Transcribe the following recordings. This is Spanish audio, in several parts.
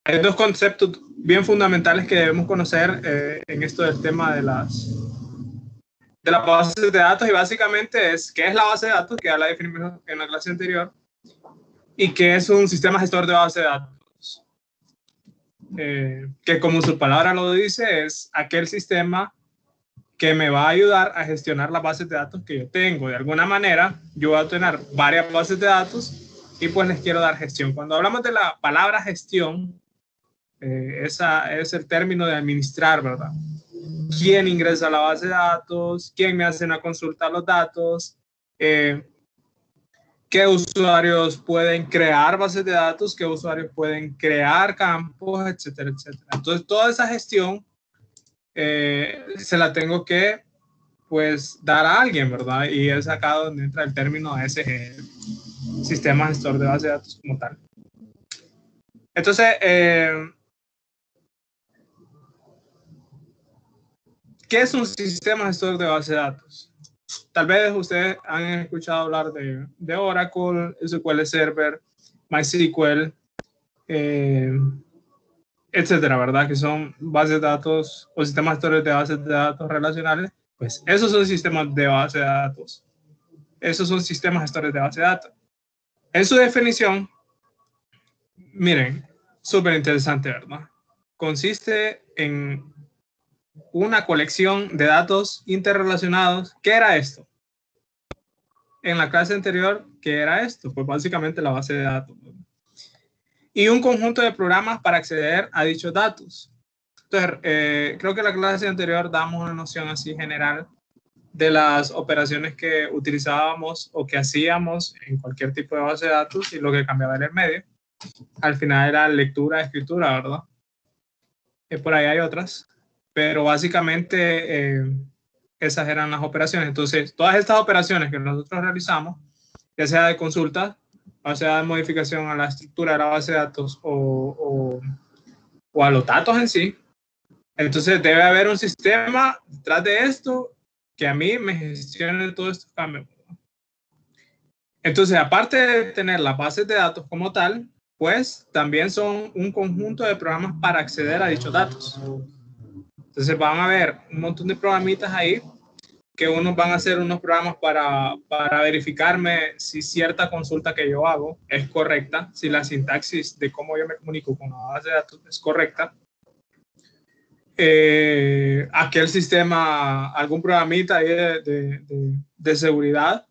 Hay dos conceptos bien fundamentales que debemos conocer en esto del tema de las bases de datos, y básicamente es qué es la base de datos, que ya la definimos en la clase anterior, y qué es un sistema gestor de base de datos. Que como su palabra lo dice, es aquel sistema que me va a ayudar a gestionar las bases de datos que yo tengo. De alguna manera, yo voy a tener varias bases de datos y pues les quiero dar gestión. Cuando hablamos de la palabra gestión, esa es el término de administrar, ¿verdad? ¿Quién ingresa a la base de datos? ¿Quién me hace una consulta a los datos? ¿Qué usuarios pueden crear bases de datos? ¿Qué usuarios pueden crear campos? Etcétera, etcétera. Entonces, toda esa gestión se la tengo que pues dar a alguien, ¿verdad? Y es acá donde entra el término SG, sistema gestor de base de datos como tal. Entonces, ¿qué es un sistema gestor de base de datos? Tal vez ustedes han escuchado hablar de Oracle, SQL Server, MySQL, etcétera, ¿verdad? Que son bases de datos o sistemas gestores de bases de datos relacionales. Pues esos son sistemas de base de datos. Esos son sistemas gestores de base de datos. En su definición, miren, súper interesante, ¿verdad? Consiste en una colección de datos interrelacionados. ¿Qué era esto? En la clase anterior, ¿qué era esto? Pues básicamente la base de datos, ¿verdad? Y un conjunto de programas para acceder a dichos datos. Entonces, creo que en la clase anterior damos una noción así general de las operaciones que utilizábamos o que hacíamos en cualquier tipo de base de datos, y lo que cambiaba era el medio. Al final era lectura, escritura, ¿verdad? Por ahí hay otras, pero básicamente esas eran las operaciones. Entonces, todas estas operaciones que nosotros realizamos, ya sea de consulta, o sea de modificación a la estructura de la base de datos o a los datos en sí, entonces debe haber un sistema detrás de esto que a mí me gestione todos estos cambios. Entonces, aparte de tener las bases de datos como tal, pues también son un conjunto de programas para acceder a dichos datos. Entonces van a haber un montón de programitas ahí, que unos van a hacer unos programas para verificarme si cierta consulta que yo hago es correcta, si la sintaxis de cómo yo me comunico con la base de datos es correcta. Aquel sistema, algún programita ahí de seguridad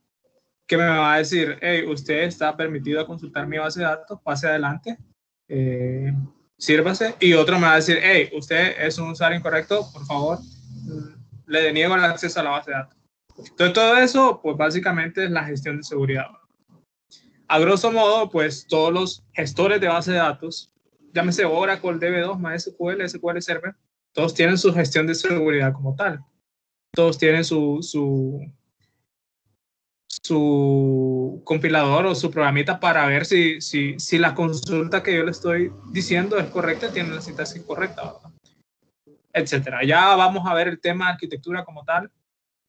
que me va a decir, hey, usted está permitido a consultar mi base de datos, pase adelante, sírvase. Y otro me va a decir, hey, usted es un usuario incorrecto, por favor, le deniego el acceso a la base de datos. Entonces, todo eso, pues básicamente es la gestión de seguridad. A grosso modo, pues todos los gestores de base de datos, llámese Oracle, DB2, MySQL, SQL Server, todos tienen su gestión de seguridad como tal. Todos tienen su compilador o su programita para ver si la consulta que yo le estoy diciendo es correcta, tiene la sintaxis correcta, ¿verdad? Etcétera. Ya vamos a ver el tema de arquitectura como tal,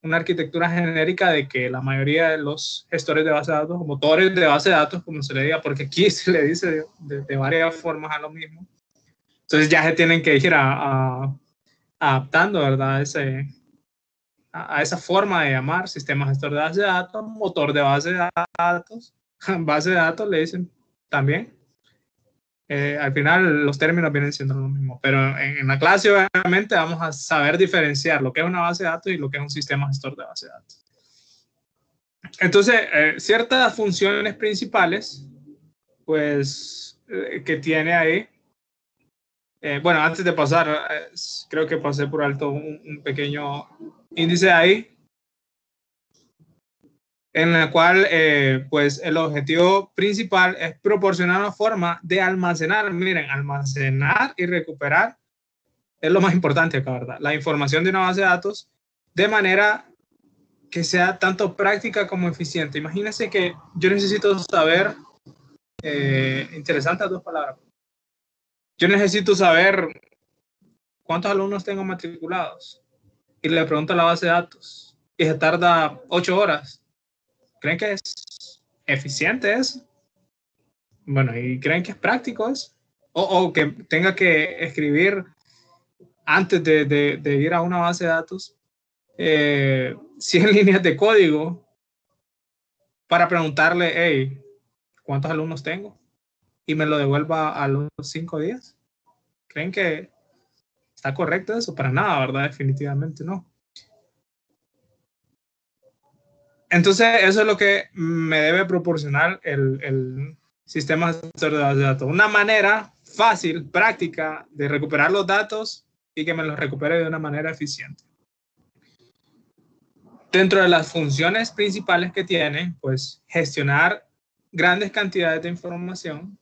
una arquitectura genérica de que la mayoría de los gestores de base de datos, o motores de base de datos, como se le diga, porque aquí se le dice de varias formas a lo mismo. Entonces ya se tienen que ir adaptando, ¿verdad? A esa forma de llamar, sistema gestor de base de datos, motor de base de datos, base de datos le dicen también. Al final los términos vienen siendo lo mismo, pero en la clase obviamente vamos a saber diferenciar lo que es una base de datos y lo que es un sistema gestor de base de datos. Entonces, ciertas funciones principales, pues, que tiene ahí. Bueno, antes de pasar, creo que pasé por alto un pequeño índice ahí, en la cual pues el objetivo principal es proporcionar una forma de almacenar, miren, almacenar y recuperar es lo más importante acá, ¿verdad? La información de una base de datos de manera que sea tanto práctica como eficiente. Imagínense que yo necesito saber, interesantes dos palabras, yo necesito saber cuántos alumnos tengo matriculados y le pregunto a la base de datos y se tarda 8 horas. ¿Creen que es eficiente eso? Bueno, ¿y creen que es práctico eso? o que tenga que escribir antes de ir a una base de datos 100 líneas de código para preguntarle, hey, ¿cuántos alumnos tengo? Y me lo devuelva a los 5 días. ¿Creen que está correcto eso? Para nada, ¿verdad? Definitivamente no. Entonces, eso es lo que me debe proporcionar el sistema gestor de bases de datos. Una manera fácil, práctica de recuperar los datos y que me los recupere de una manera eficiente. Dentro de las funciones principales que tiene, pues gestionar grandes cantidades de información.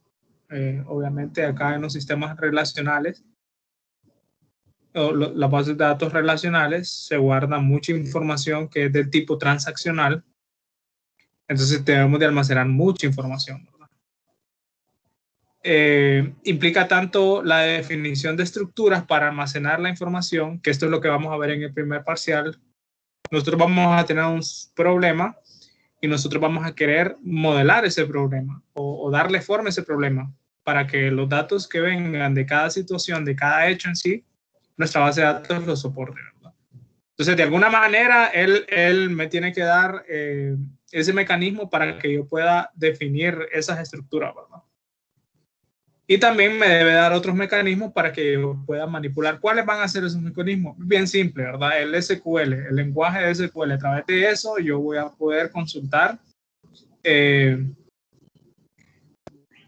Obviamente acá en los sistemas relacionales, o las bases de datos relacionales, se guarda mucha información que es del tipo transaccional. Entonces debemos de almacenar mucha información, ¿verdad? Implica tanto la definición de estructuras para almacenar la información, que esto es lo que vamos a ver en el primer parcial. Nosotros vamos a tener un problema y nosotros vamos a querer modelar ese problema o darle forma a ese problema para que los datos que vengan de cada situación, de cada hecho en sí, nuestra base de datos lo soporte, ¿verdad? Entonces, de alguna manera, él me tiene que dar ese mecanismo para que yo pueda definir esas estructuras, ¿verdad? Y también me debe dar otros mecanismos para que yo pueda manipular. ¿Cuáles van a ser esos mecanismos? Bien simple, ¿verdad? El SQL, el lenguaje de SQL. A través de eso yo voy a poder consultar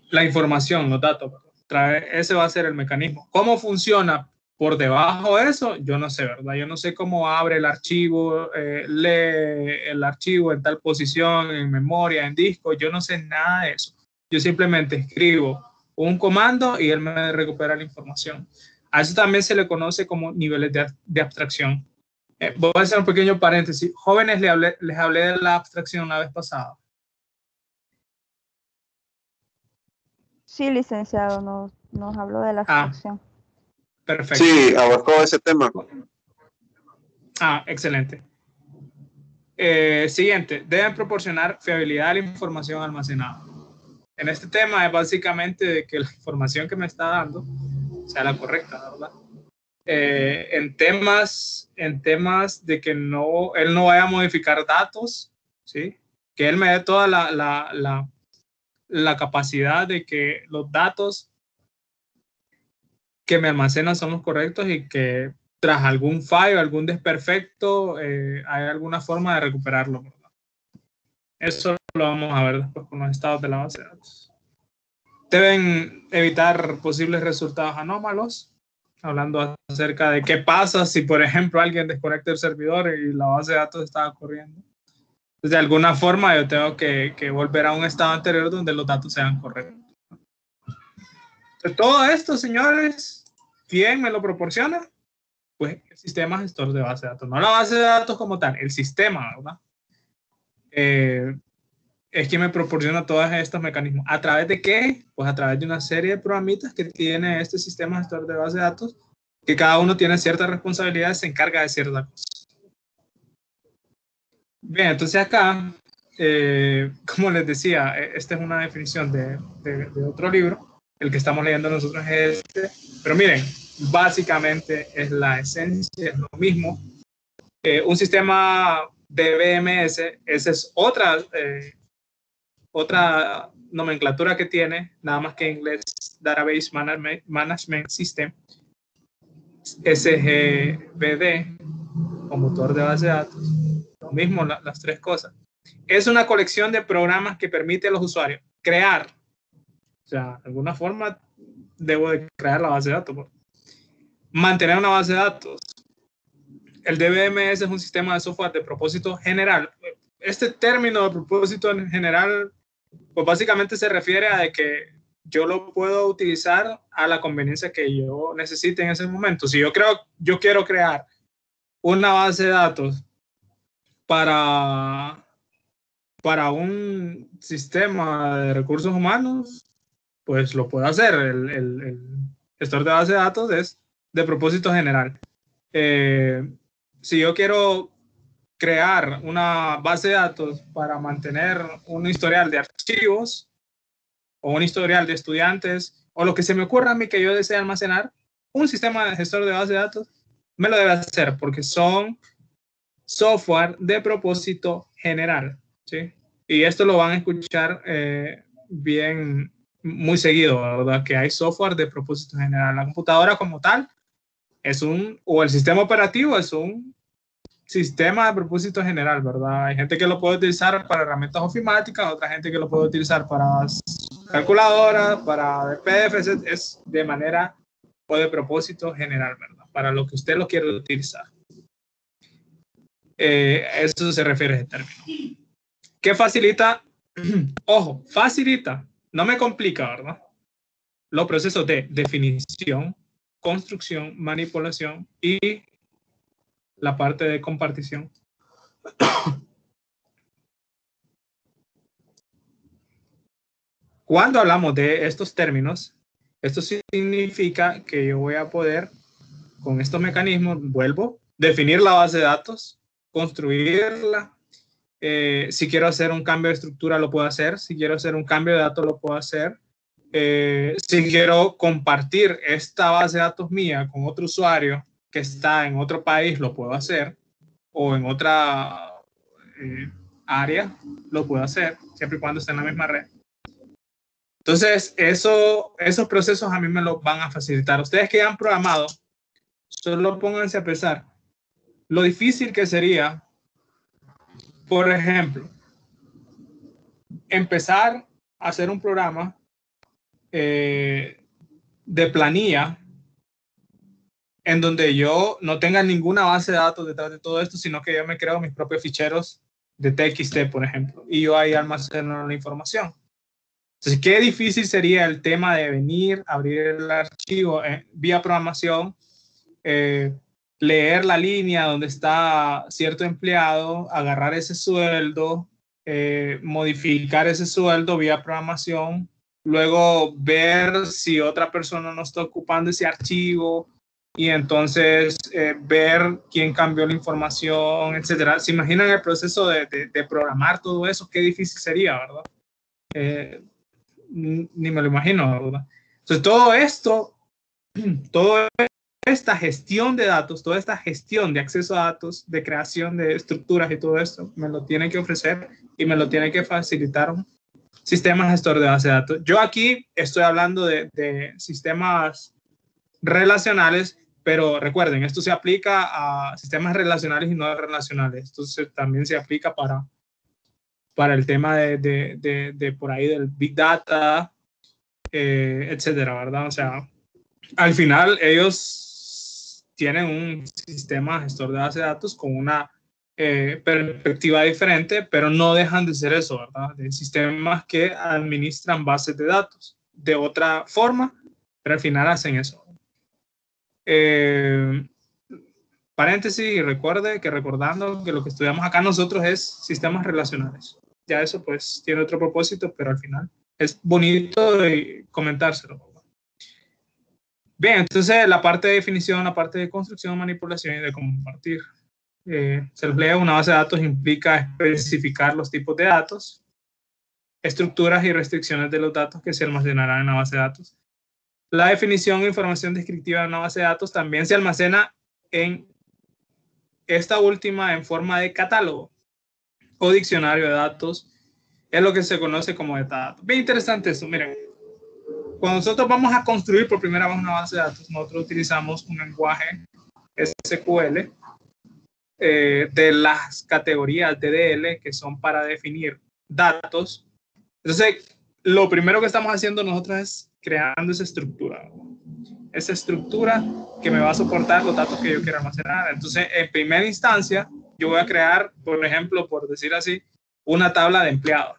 la información, los datos. Ese va a ser el mecanismo. ¿Cómo funciona por debajo de eso? Yo no sé, ¿verdad? Yo no sé cómo abre el archivo, lee el archivo en tal posición, en memoria, en disco. Yo no sé nada de eso. Yo simplemente escribo un comando y él me recupera la información. A eso también se le conoce como niveles de abstracción. Voy a hacer un pequeño paréntesis. Jóvenes, les hablé de la abstracción la vez pasada. Sí, licenciado, nos habló de la abstracción. Perfecto. Sí, abarcó ese tema. Excelente. Siguiente, deben proporcionar fiabilidad a la información almacenada. En este tema es básicamente de que la información que me está dando sea la correcta, ¿verdad? En temas de que él no vaya a modificar datos, ¿sí? Que él me dé toda la capacidad de que los datos que me almacenan son los correctos y que tras algún fallo, algún desperfecto, hay alguna forma de recuperarlo, ¿verdad? Eso lo vamos a ver después con los estados de la base de datos. Deben evitar posibles resultados anómalos, hablando acerca de qué pasa si, por ejemplo, alguien desconecta el servidor y la base de datos estaba corriendo. Entonces, de alguna forma yo tengo que volver a un estado anterior donde los datos sean correctos. Entonces, todo esto, señores, ¿quién me lo proporciona? Pues el sistema gestor de base de datos. No la base de datos como tal, el sistema, ¿verdad? Es quien me proporciona todos estos mecanismos. ¿A través de qué? Pues a través de una serie de programitas que tiene este sistema gestor de base de datos, que cada uno tiene ciertas responsabilidades, se encarga de ciertas cosas. Bien, entonces acá, como les decía, esta es una definición de otro libro. El que estamos leyendo nosotros es este. Pero miren, básicamente es la esencia, es lo mismo. Un sistema de BMS, esa es otra nomenclatura que tiene, nada más que en inglés, Database Management System, SGBD, o motor de base de datos, lo mismo, las tres cosas. Es una colección de programas que permite a los usuarios crear, o sea, de alguna forma debo de crear la base de datos, mantener una base de datos. El DBMS es un sistema de software de propósito general. Este término de propósito en general, pues básicamente se refiere a de que yo lo puedo utilizar a la conveniencia que yo necesite en ese momento. Si yo quiero crear una base de datos para un sistema de recursos humanos, pues lo puedo hacer. El gestor de base de datos es de propósito general. Si yo quiero crear una base de datos para mantener un historial de archivos o un historial de estudiantes o lo que se me ocurra a mí que yo desee almacenar, un sistema de gestor de base de datos me lo debe hacer porque son software de propósito general, ¿sí? Y esto lo van a escuchar bien, muy seguido, ¿verdad? Que hay software de propósito general. La computadora como tal es o el sistema operativo es un sistema de propósito general, ¿verdad? Hay gente que lo puede utilizar para herramientas ofimáticas, otra gente que lo puede utilizar para calculadoras, para PDFs, es de manera o de propósito general, ¿verdad? Para lo que usted lo quiere utilizar. Eso se refiere a ese término. ¿Qué facilita? Ojo, facilita, no me complica, ¿verdad? Los procesos de definición, construcción, manipulación y la parte de compartición. Cuando hablamos de estos términos, esto significa que yo voy a poder, con estos mecanismos, vuelvo, definir la base de datos, construirla. Si quiero hacer un cambio de estructura, lo puedo hacer. Si quiero hacer un cambio de datos, lo puedo hacer. Si quiero compartir esta base de datos mía con otro usuario que está en otro país, lo puedo hacer. O en otra área, lo puedo hacer, siempre y cuando esté en la misma red. Entonces, esos procesos a mí me los van a facilitar. Ustedes que ya han programado, solo pónganse a pensar lo difícil que sería, por ejemplo, empezar a hacer un programa de planilla en donde yo no tenga ninguna base de datos detrás de todo esto, sino que yo me creo mis propios ficheros de TXT, por ejemplo, y yo ahí almaceno la información. Entonces, qué difícil sería el tema de venir, abrir el archivo vía programación, leer la línea donde está cierto empleado, agarrar ese sueldo, modificar ese sueldo vía programación, luego ver si otra persona no está ocupando ese archivo y entonces ver quién cambió la información, etcétera. ¿Se imaginan el proceso de programar todo eso? Qué difícil sería, ¿verdad? Ni me lo imagino, ¿verdad? Entonces, todo esto, toda esta gestión de datos, toda esta gestión de acceso a datos, de creación de estructuras y todo esto, me lo tiene que ofrecer y me lo tiene que facilitar un sistema gestor de base de datos. Yo aquí estoy hablando de sistemas relacionales, pero recuerden, esto se aplica a sistemas relacionales y no relacionales. Esto también se aplica para el tema de por ahí del Big Data, etcétera, ¿verdad? O sea, al final ellos tienen un sistema gestor de base de datos con una perspectiva diferente, pero no dejan de ser eso, ¿verdad? De sistemas que administran bases de datos de otra forma, pero al final hacen eso. Paréntesis, y recuerde que recordando que lo que estudiamos acá nosotros es sistemas relacionales. Ya eso pues tiene otro propósito, pero al final es bonito comentárselo. Bien, entonces la parte de definición, la parte de construcción, manipulación y de compartir. Se los leo, una base de datos implica especificar los tipos de datos, estructuras y restricciones de los datos que se almacenarán en la base de datos. La definición e información descriptiva de una base de datos también se almacena en esta última en forma de catálogo o diccionario de datos. Es lo que se conoce como metadatos. Bien interesante eso, miren. Cuando nosotros vamos a construir por primera vez una base de datos, nosotros utilizamos un lenguaje SQL de las categorías DDL que son para definir datos. Entonces, lo primero que estamos haciendo nosotros es creando esa estructura que me va a soportar los datos que yo quiero almacenar. Entonces, en primera instancia, yo voy a crear, por ejemplo, por decir así, una tabla de empleados.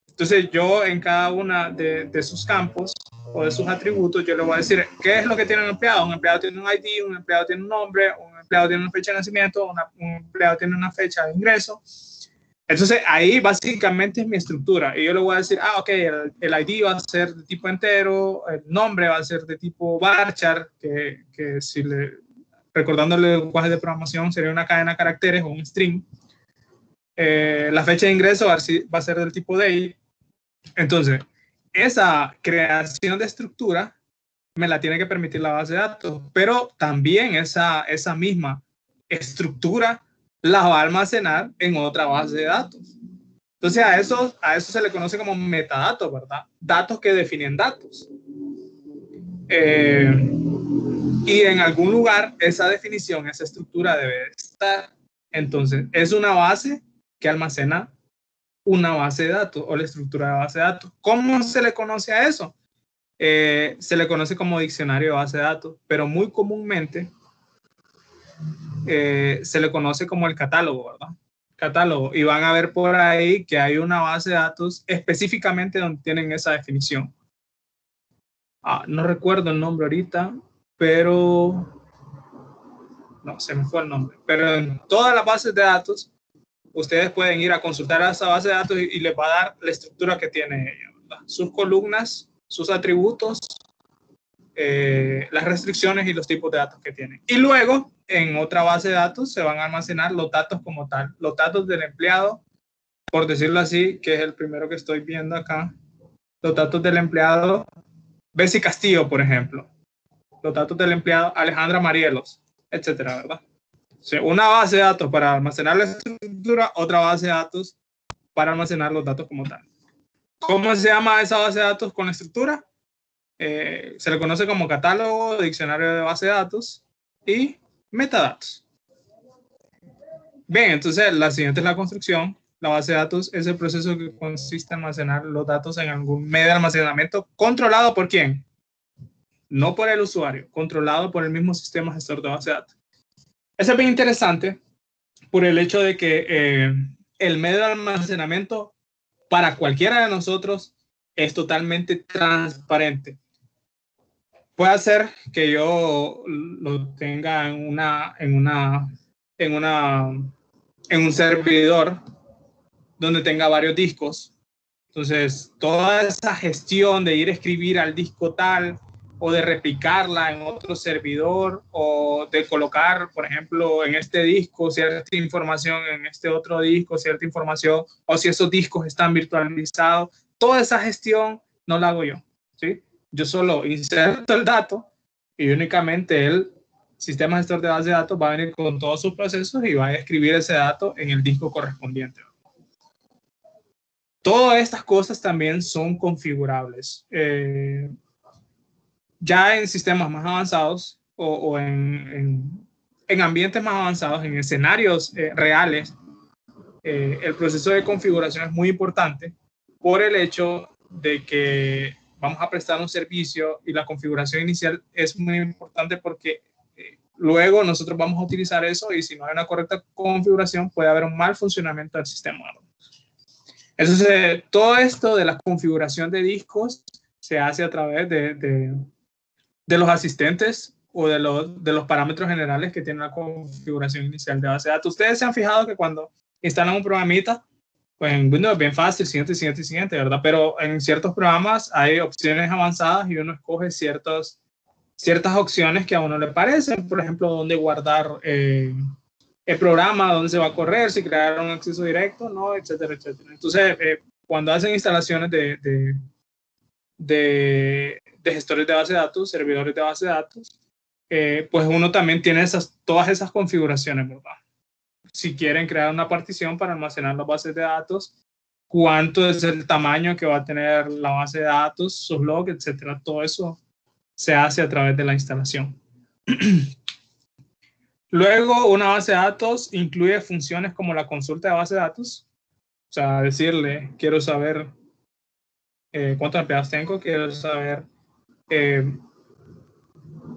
Entonces, yo en cada una de sus campos o de sus atributos, yo le voy a decir qué es lo que tiene un empleado. Un empleado tiene un ID, un empleado tiene un nombre, un empleado tiene una fecha de nacimiento, un empleado tiene una fecha de ingreso. Entonces, ahí básicamente es mi estructura. Y yo le voy a decir, ok, el ID va a ser de tipo entero, el nombre va a ser de tipo varchar, que si recordándole el lenguaje de programación, sería una cadena de caracteres o un string. La fecha de ingreso va a ser del tipo DAY. Entonces, esa creación de estructura me la tiene que permitir la base de datos, pero también esa misma estructura la va a almacenar en otra base de datos. Entonces a eso se le conoce como metadatos, ¿verdad? Datos que definen datos. Y en algún lugar esa definición, esa estructura debe estar. Entonces es una base que almacena una base de datos o la estructura de base de datos. ¿Cómo se le conoce a eso? Se le conoce como diccionario de base de datos, pero muy comúnmente se le conoce como el catálogo, ¿verdad? Catálogo. Y van a ver por ahí que hay una base de datos específicamente donde tienen esa definición. No recuerdo el nombre ahorita, pero no, se me fue el nombre. Pero en todas las bases de datos, ustedes pueden ir a consultar a esa base de datos y les va a dar la estructura que tiene ella, ¿verdad? Sus columnas, sus atributos, las restricciones y los tipos de datos que tienen. Y luego, en otra base de datos, se van a almacenar los datos como tal, los datos del empleado, por decirlo así, que es el primero que estoy viendo acá, los datos del empleado Bessie Castillo, por ejemplo, los datos del empleado Alejandra Marielos, etcétera, ¿verdad? O sea, una base de datos para almacenar la estructura, otra base de datos para almacenar los datos como tal. ¿Cómo se llama esa base de datos con la estructura? Se le conoce como catálogo, diccionario de base de datos y metadatos. Bien, entonces la siguiente es la construcción. La base de datos es el proceso que consiste en almacenar los datos en algún medio de almacenamiento controlado por quién. No por el usuario, controlado por el mismo sistema gestor de base de datos. Eso es bien interesante por el hecho de que el medio de almacenamiento para cualquiera de nosotros es totalmente transparente. Puede ser que yo lo tenga en un servidor donde tenga varios discos. Entonces, toda esa gestión de ir a escribir al disco tal o de replicarla en otro servidor o de colocar, por ejemplo, en este disco cierta información, en este otro disco cierta información, o si esos discos están virtualizados, toda esa gestión no la hago yo, ¿sí? Yo solo inserto el dato y únicamente el sistema gestor de base de datos va a venir con todos sus procesos y va a escribir ese dato en el disco correspondiente. Todas estas cosas también son configurables. Ya en sistemas más avanzados o en ambientes más avanzados, en escenarios reales, el proceso de configuración es muy importante por el hecho de que vamos a prestar un servicio y la configuración inicial es muy importante porque luego nosotros vamos a utilizar eso y si no hay una correcta configuración puede haber un mal funcionamiento del sistema. Entonces, todo esto de la configuración de discos se hace a través de los asistentes o de los parámetros generales que tiene la configuración inicial de base de datos. Ustedes se han fijado que cuando instalan un programita, pues en Windows es bien fácil, siguiente, ¿verdad? Pero en ciertos programas hay opciones avanzadas y uno escoge ciertas opciones que a uno le parecen. Por ejemplo, dónde guardar el programa, dónde se va a correr, si crear un acceso directo, no, etcétera, etcétera. Entonces, cuando hacen instalaciones de gestores de base de datos, servidores de base de datos, pues uno también tiene todas esas configuraciones, ¿verdad? Si quieren crear una partición para almacenar las bases de datos, cuánto es el tamaño que va a tener la base de datos, sus logs, etcétera. Todo eso se hace a través de la instalación. Luego, una base de datos incluye funciones como la consulta de base de datos. O sea, decirle, quiero saber cuántos empleados tengo, quiero saber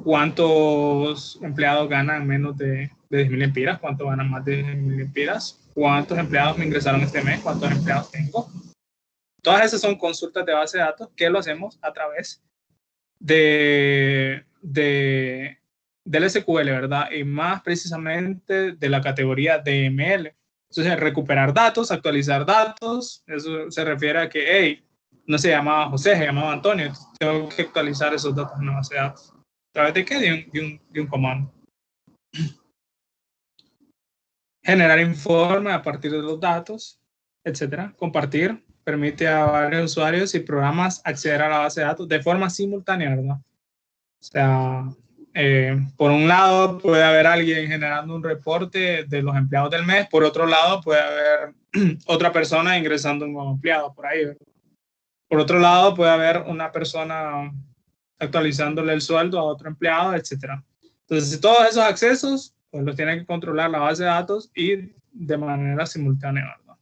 cuántos empleados ganan menos de 10.000 lempiras, cuántos ganan más de 10.000 lempiras, cuántos empleados me ingresaron este mes, cuántos empleados tengo. Todas esas son consultas de base de datos que lo hacemos a través del SQL, ¿verdad? Y más precisamente de la categoría DML. Entonces, recuperar datos, actualizar datos, eso se refiere a que, hey, no se llamaba José, se llamaba Antonio, tengo que actualizar esos datos en la base de datos. ¿A través de qué? De un comando. Generar informe a partir de los datos, etcétera. Compartir permite a varios usuarios y programas acceder a la base de datos de forma simultánea, ¿verdad? O sea, por un lado puede haber alguien generando un reporte de los empleados del mes, por otro lado puede haber otra persona ingresando un nuevo empleado por ahí, ¿verdad? Por otro lado puede haber una persona actualizándole el sueldo a otro empleado, etcétera. Entonces, todos esos accesos pues los tiene que controlar la base de datos y de manera simultánea, ¿verdad?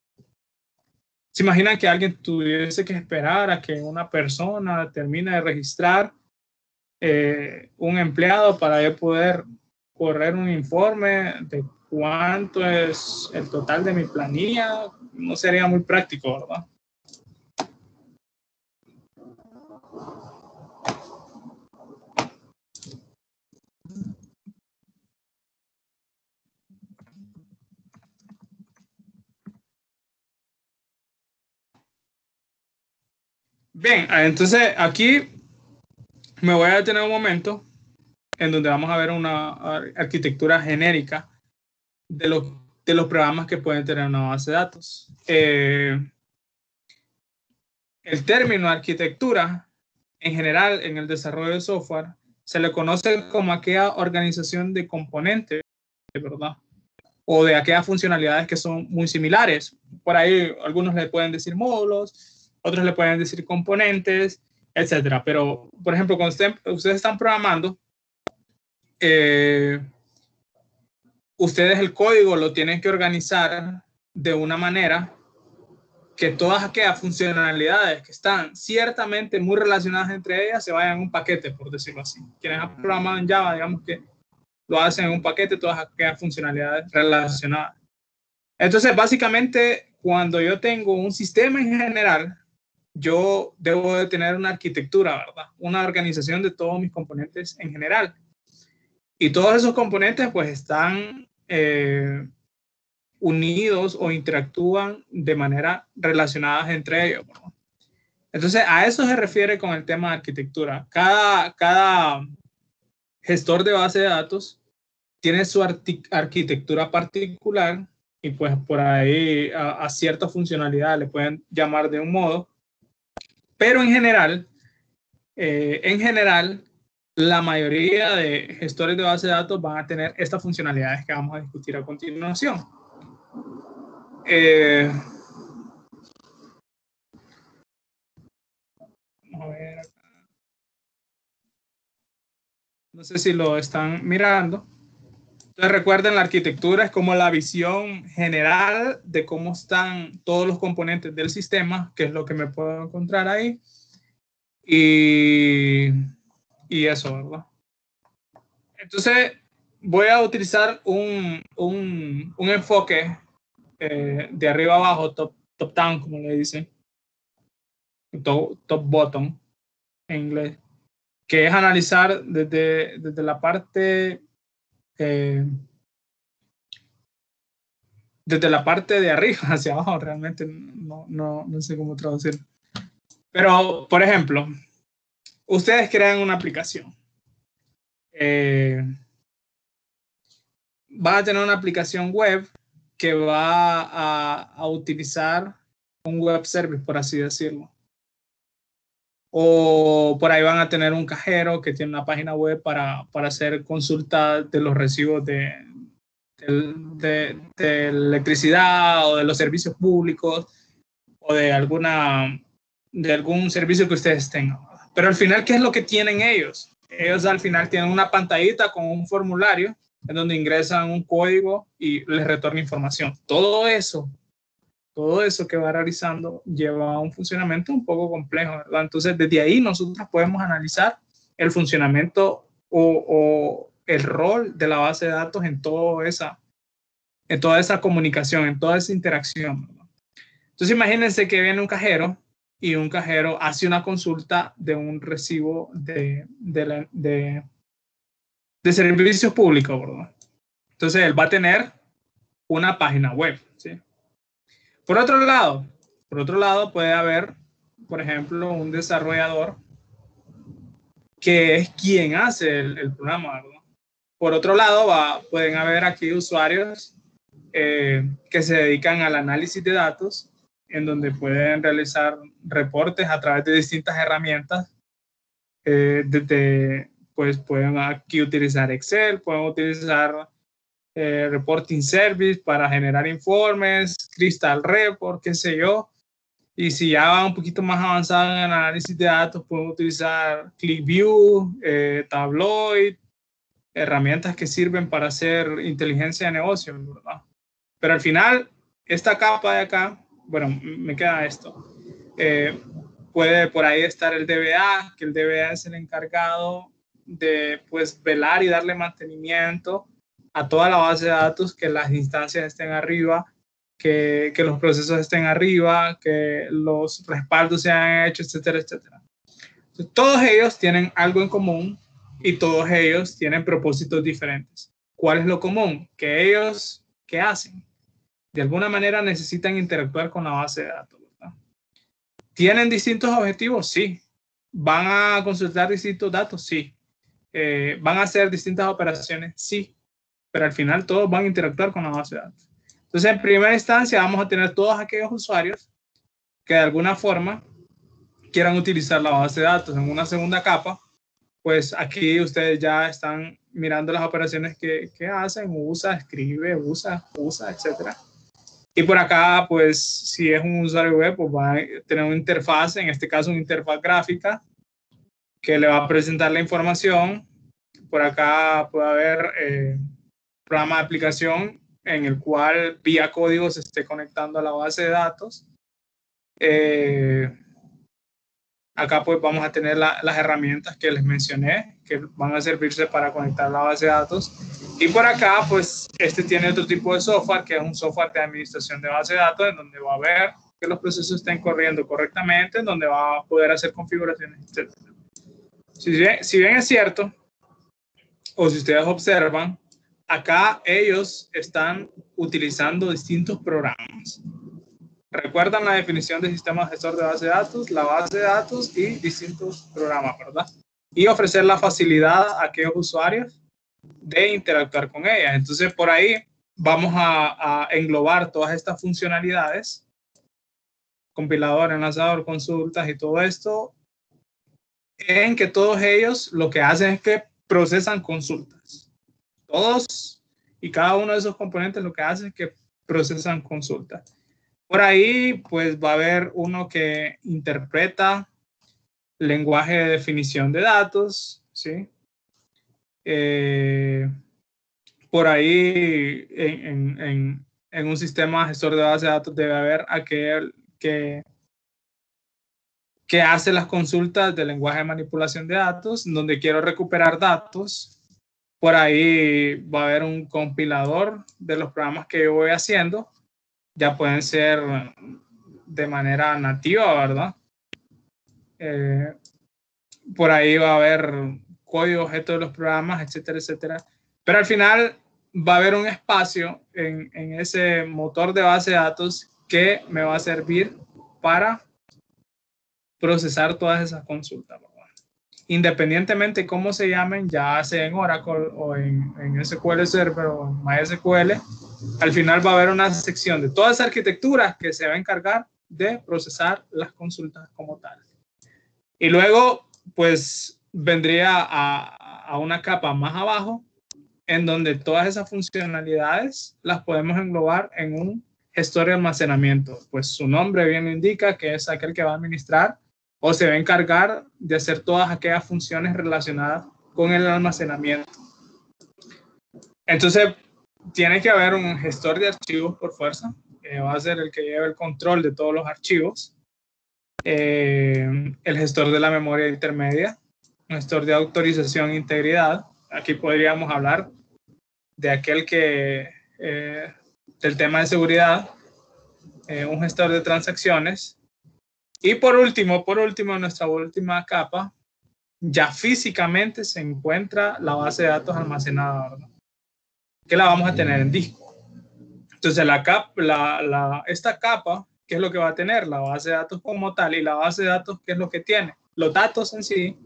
¿Se imaginan que alguien tuviese que esperar a que una persona termine de registrar un empleado para poder correr un informe de cuánto es el total de mi planilla? No sería muy práctico, ¿verdad? Bien, entonces aquí me voy a detener un momento en donde vamos a ver una arquitectura genérica de los programas que pueden tener una base de datos. El término arquitectura, en general, en el desarrollo de software, se le conoce como aquella organización de componentes, ¿verdad? O de aquellas funcionalidades que son muy similares. Por ahí algunos le pueden decir módulos, otros le pueden decir componentes, etcétera. Pero, por ejemplo, cuando ustedes están programando, ustedes el código lo tienen que organizar de una manera que todas aquellas funcionalidades que están ciertamente muy relacionadas entre ellas se vayan en un paquete, por decirlo así. Quienes han programado en Java, digamos que lo hacen en un paquete, todas aquellas funcionalidades relacionadas. Entonces, básicamente, cuando yo tengo un sistema en general, yo debo de tener una arquitectura, ¿verdad? Una organización de todos mis componentes en general. Y todos esos componentes pues están unidos o interactúan de manera relacionadas entre ellos, ¿no? Entonces, a eso se refiere con el tema de arquitectura. Cada gestor de base de datos tiene su arquitectura particular y pues por ahí a cierta funcionalidad le pueden llamar de un modo, pero en general, la mayoría de gestores de base de datos van a tener estas funcionalidades que vamos a discutir a continuación. Vamos a ver acá. No sé si lo están mirando. Entonces recuerden, la arquitectura es como la visión general de cómo están todos los componentes del sistema, que es lo que me puedo encontrar ahí. Y eso, ¿verdad? Entonces voy a utilizar un enfoque de arriba abajo, top down, como le dicen, top bottom en inglés, que es analizar desde la parte desde la parte de arriba hacia abajo. Realmente no sé cómo traducirlo. Pero, por ejemplo, ustedes crean una aplicación. Van a tener una aplicación web que va a utilizar un web service, por así decirlo. O por ahí van a tener un cajero que tiene una página web para hacer consulta de los recibos de electricidad o de los servicios públicos o de algún servicio que ustedes tengan. Pero al final, ¿qué es lo que tienen ellos? Ellos al final tienen una pantallita con un formulario en donde ingresan un código y les retorna información. Todo eso que va realizando lleva a un funcionamiento un poco complejo, ¿verdad? Entonces, desde ahí nosotros podemos analizar el funcionamiento o el rol de la base de datos en toda esa comunicación, en toda esa interacción, ¿verdad? Entonces, imagínense que viene un cajero y un cajero hace una consulta de un recibo de servicios públicos, ¿verdad? Entonces, él va a tener una página web, ¿sí? Por otro lado puede haber, por ejemplo, un desarrollador que es quien hace el programa, ¿verdad? Por otro lado, pueden haber aquí usuarios que se dedican al análisis de datos, en donde pueden realizar reportes a través de distintas herramientas, desde pues pueden aquí utilizar Excel, pueden utilizar Reporting Service para generar informes, Crystal Report, qué sé yo. Y si ya van un poquito más avanzados en el análisis de datos, pueden utilizar ClickView, Tableau, herramientas que sirven para hacer inteligencia de negocio, ¿verdad? Pero al final, esta capa de acá, bueno, me queda esto. Puede por ahí estar el DBA, que el DBA es el encargado de pues velar y darle mantenimiento a toda la base de datos, que las instancias estén arriba, que los procesos estén arriba, que los respaldos se hayan hecho, etcétera, etcétera. Entonces, todos ellos tienen algo en común y todos ellos tienen propósitos diferentes. ¿Cuál es lo común? Que ellos, ¿qué hacen? De alguna manera necesitan interactuar con la base de datos, ¿verdad? ¿Tienen distintos objetivos? Sí. ¿Van a consultar distintos datos? Sí. ¿Van a hacer distintas operaciones? Sí. Pero al final todos van a interactuar con la base de datos. Entonces, en primera instancia, vamos a tener todos aquellos usuarios que de alguna forma quieran utilizar la base de datos. En una segunda capa, pues aquí ustedes ya están mirando las operaciones que hacen, usa, escribe, usa, etcétera. Y por acá, pues, si es un usuario web, pues va a tener una interfaz, en este caso una interfaz gráfica, que le va a presentar la información. Por acá puede haber programa de aplicación en el cual vía código se esté conectando a la base de datos. Acá pues vamos a tener las herramientas que les mencioné, que van a servirse para conectar la base de datos. Y por acá pues este tiene otro tipo de software, que es un software de administración de base de datos, en donde va a ver que los procesos estén corriendo correctamente, en donde va a poder hacer configuraciones, etc. Si bien es cierto, o si ustedes observan, acá ellos están utilizando distintos programas. Recuerdan la definición de sistema gestor de base de datos, la base de datos y distintos programas, ¿verdad? Y ofrecer la facilidad a aquellos usuarios de interactuar con ellas. Entonces, por ahí vamos a englobar todas estas funcionalidades, compilador, enlazador, consultas y todo esto, en que todos ellos lo que hacen es que procesan consultas. Todos y cada uno de esos componentes lo que hacen es que procesan consultas. Por ahí, pues va a haber uno que interpreta lenguaje de definición de datos, ¿sí? Por ahí, en un sistema gestor de base de datos debe haber aquel que hace las consultas de lenguaje de manipulación de datos, donde quiero recuperar datos. Por ahí va a haber un compilador de los programas que yo voy haciendo. Ya pueden ser de manera nativa, ¿verdad? Por ahí va a haber código objeto de los programas, etcétera, etcétera. Pero al final va a haber un espacio en ese motor de base de datos que me va a servir para procesar todas esas consultas, ¿verdad? Independientemente de cómo se llamen, ya sea en Oracle o en SQL Server o en MySQL, al final va a haber una sección de toda esa arquitectura que se va a encargar de procesar las consultas como tal. Y luego, pues, vendría a una capa más abajo, en donde todas esas funcionalidades las podemos englobar en un gestor de almacenamiento. Pues su nombre bien lo indica, que es aquel que va a administrar o se va a encargar de hacer todas aquellas funciones relacionadas con el almacenamiento. Entonces, tiene que haber un gestor de archivos por fuerza, que va a ser el que lleva el control de todos los archivos. El gestor de la memoria intermedia, un gestor de autorización e integridad. Aquí podríamos hablar de aquel que, del tema de seguridad, un gestor de transacciones. Y por último, nuestra última capa, ya físicamente se encuentra la base de datos almacenada, ¿verdad? Que la vamos a tener en disco. Entonces, esta capa, ¿qué es lo que va a tener? La base de datos como tal. Y la base de datos, ¿qué es lo que tiene? Los datos en sí,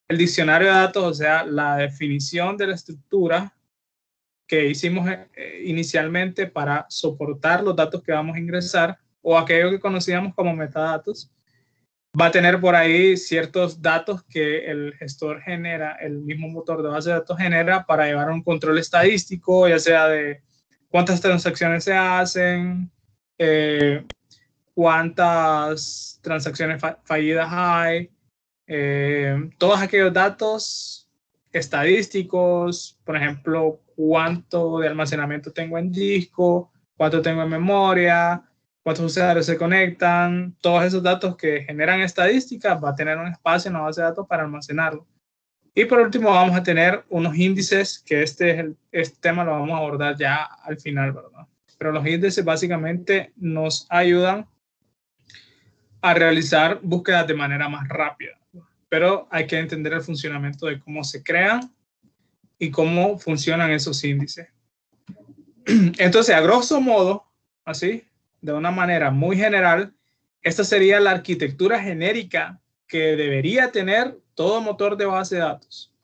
el diccionario de datos, o sea, la definición de la estructura que hicimos inicialmente para soportar los datos que vamos a ingresar, o aquello que conocíamos como metadatos, va a tener por ahí ciertos datos que el gestor genera, el mismo motor de base de datos genera para llevar un control estadístico, ya sea de cuántas transacciones se hacen, cuántas transacciones fallidas hay, todos aquellos datos estadísticos, por ejemplo, cuánto de almacenamiento tengo en disco, cuánto tengo en memoria, cuántos usuarios se conectan, todos esos datos que generan estadísticas, va a tener un espacio en la base de datos para almacenarlo. Y por último vamos a tener unos índices, que este tema lo vamos a abordar ya al final, ¿verdad? Pero los índices básicamente nos ayudan a realizar búsquedas de manera más rápida. Pero hay que entender el funcionamiento de cómo se crean y cómo funcionan esos índices. Entonces, a grosso modo, así, de una manera muy general, esta sería la arquitectura genérica que debería tener todo motor de base de datos.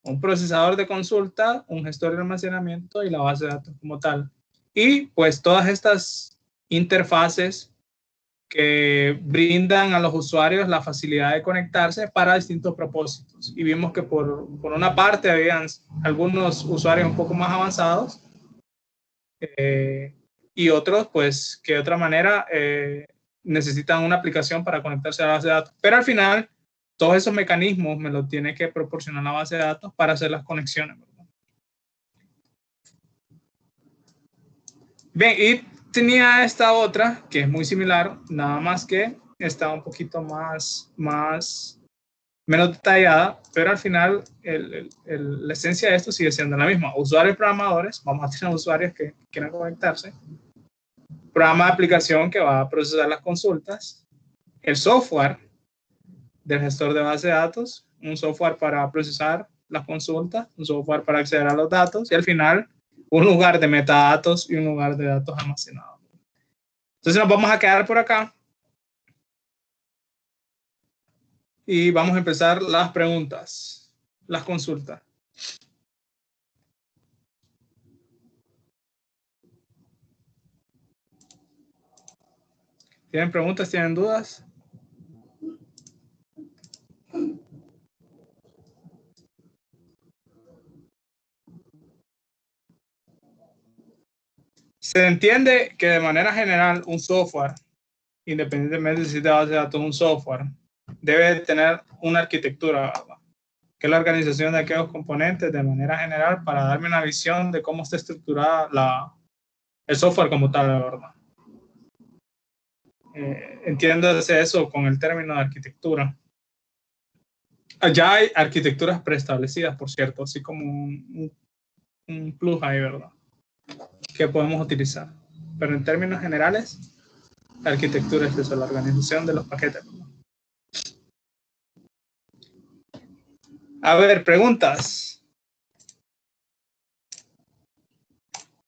Un procesador de consulta, un gestor de almacenamiento y la base de datos como tal. Y pues todas estas interfaces que brindan a los usuarios la facilidad de conectarse para distintos propósitos. Y vimos que por una parte habían algunos usuarios un poco más avanzados y otros pues que de otra manera necesitan una aplicación para conectarse a la base de datos. Pero al final todos esos mecanismos me los tiene que proporcionar la base de datos para hacer las conexiones, ¿verdad? Bien, y tenía esta otra que es muy similar, nada más que está un poquito menos detallada, pero al final la esencia de esto sigue siendo la misma. Usuarios programadores, vamos a tener usuarios que quieran conectarse, programa de aplicación que va a procesar las consultas, el software del gestor de base de datos, un software para procesar las consultas, un software para acceder a los datos y al final un lugar de metadatos y un lugar de datos almacenados. Entonces nos vamos a quedar por acá y vamos a empezar las preguntas, las consultas. ¿Tienen preguntas? ¿Tienen dudas? Se entiende que de manera general un software, independientemente si te base de datos un software, debe tener una arquitectura, ¿verdad? Que es la organización de aquellos componentes de manera general para darme una visión de cómo está estructurada el software como tal, la verdad. Entiéndase eso con el término de arquitectura. Ya hay arquitecturas preestablecidas, por cierto, así como un plus ahí, ¿verdad? Que podemos utilizar. Pero en términos generales, la arquitectura es eso, la organización de los paquetes. A ver, preguntas.